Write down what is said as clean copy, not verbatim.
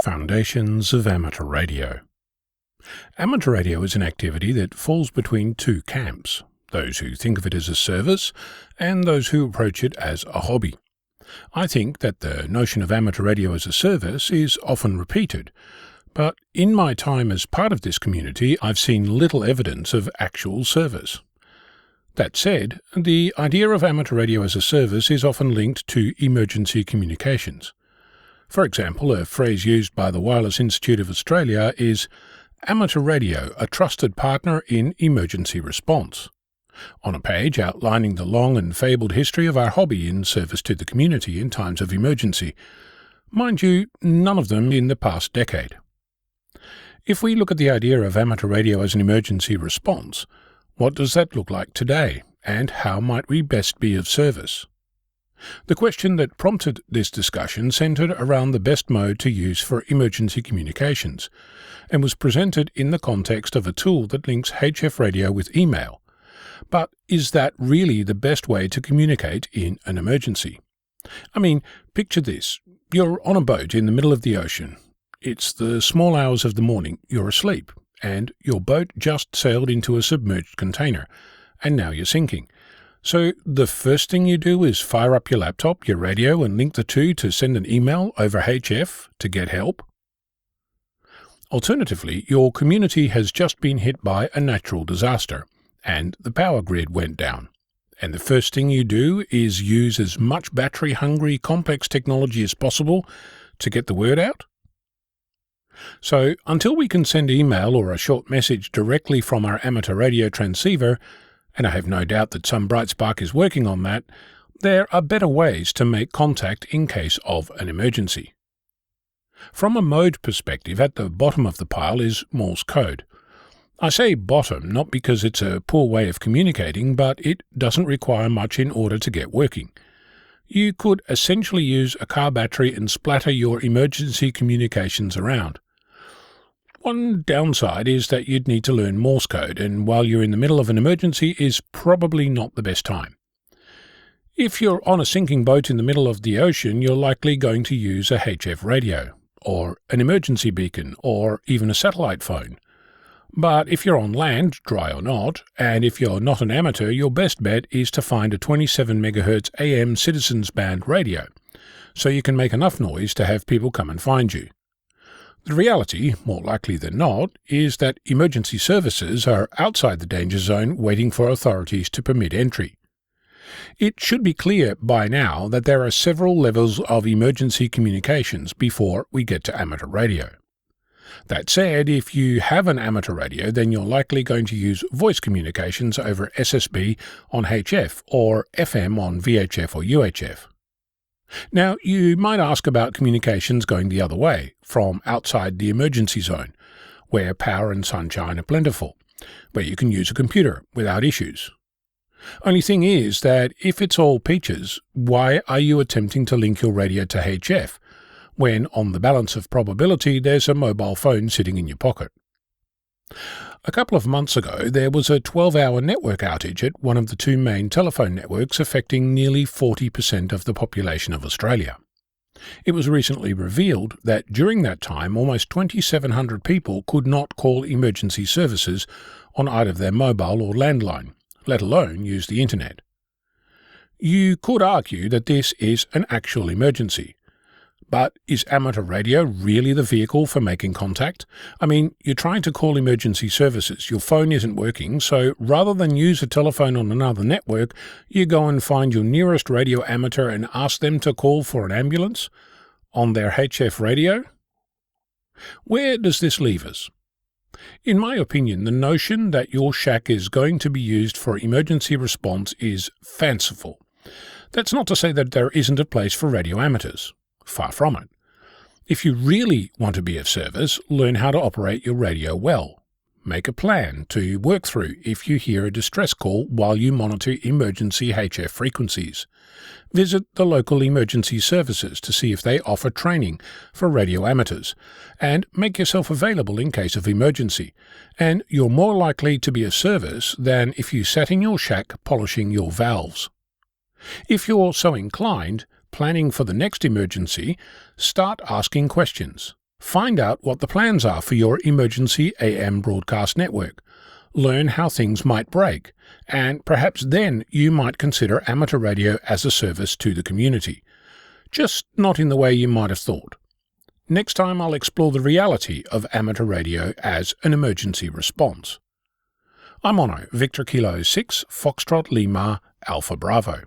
Foundations of Amateur Radio. Amateur radio is an activity that falls between two camps, those who think of it as a service and those who approach it as a hobby. I think that the notion of amateur radio as a service is often repeated, but in my time as part of this community I've seen little evidence of actual service. That said, the idea of amateur radio as a service is often linked to emergency communications. For example, a phrase used by the Wireless Institute of Australia is amateur radio, a trusted partner in emergency response, on a page outlining the long and fabled history of our hobby in service to the community in times of emergency. Mind you, none of them in the past decade. If we look at the idea of amateur radio as an emergency response, what does that look like today, and how might we best be of service? The question that prompted this discussion centered around the best mode to use for emergency communications, and was presented in the context of a tool that links HF radio with email. But is that really the best way to communicate in an emergency? I mean, picture this. You're on a boat in the middle of the ocean. It's the small hours of the morning, you're asleep, and your boat just sailed into a submerged container, and now you're sinking. So the first thing you do is fire up your laptop, your radio, and link the two to send an email over HF to get help? Alternatively, your community has just been hit by a natural disaster, and the power grid went down. And the first thing you do is use as much battery-hungry, complex technology as possible to get the word out? So, until we can send email or a short message directly from our amateur radio transceiver, and I have no doubt that some bright spark is working on that, there are better ways to make contact in case of an emergency. From a mode perspective, at the bottom of the pile is Morse code. I say bottom not because it's a poor way of communicating, but it doesn't require much in order to get working. You could essentially use a car battery and splatter your emergency communications around. One downside is that you'd need to learn Morse code, and while you're in the middle of an emergency is probably not the best time. If you're on a sinking boat in the middle of the ocean, you're likely going to use a HF radio, or an emergency beacon, or even a satellite phone. But if you're on land, dry or not, and if you're not an amateur, your best bet is to find a 27 MHz AM citizens band radio, so you can make enough noise to have people come and find you. The reality, more likely than not, is that emergency services are outside the danger zone waiting for authorities to permit entry. It should be clear by now that there are several levels of emergency communications before we get to amateur radio. That said, if you have an amateur radio, then you're likely going to use voice communications over SSB on HF or FM on VHF or UHF. Now, you might ask about communications going the other way, from outside the emergency zone, where power and sunshine are plentiful, where you can use a computer without issues. Only thing is that if it's all peaches, why are you attempting to link your radio to HF, when on the balance of probability there's a mobile phone sitting in your pocket? A couple of months ago, there was a 12-hour network outage at one of the two main telephone networks affecting nearly 40% of the population of Australia. It was recently revealed that during that time almost 2,700 people could not call emergency services on either their mobile or landline, let alone use the internet. You could argue that this is an actual emergency. But is amateur radio really the vehicle for making contact? I mean, you're trying to call emergency services, your phone isn't working, so rather than use a telephone on another network, you go and find your nearest radio amateur and ask them to call for an ambulance on their HF radio? Where does this leave us? In my opinion, the notion that your shack is going to be used for emergency response is fanciful. That's not to say that there isn't a place for radio amateurs. Far from it. If you really want to be of service, learn how to operate your radio well. Make a plan to work through if you hear a distress call while you monitor emergency HF frequencies. Visit the local emergency services to see if they offer training for radio amateurs, and make yourself available in case of emergency, and you're more likely to be of service than if you sat in your shack polishing your valves. If you're so inclined, planning for the next emergency, start asking questions. Find out what the plans are for your emergency AM broadcast network. Learn how things might break, and perhaps then you might consider amateur radio as a service to the community. Just not in the way you might have thought. Next time I'll explore the reality of amateur radio as an emergency response. I'm Ono, Victor Kilo 6, Foxtrot Lima, Alpha Bravo.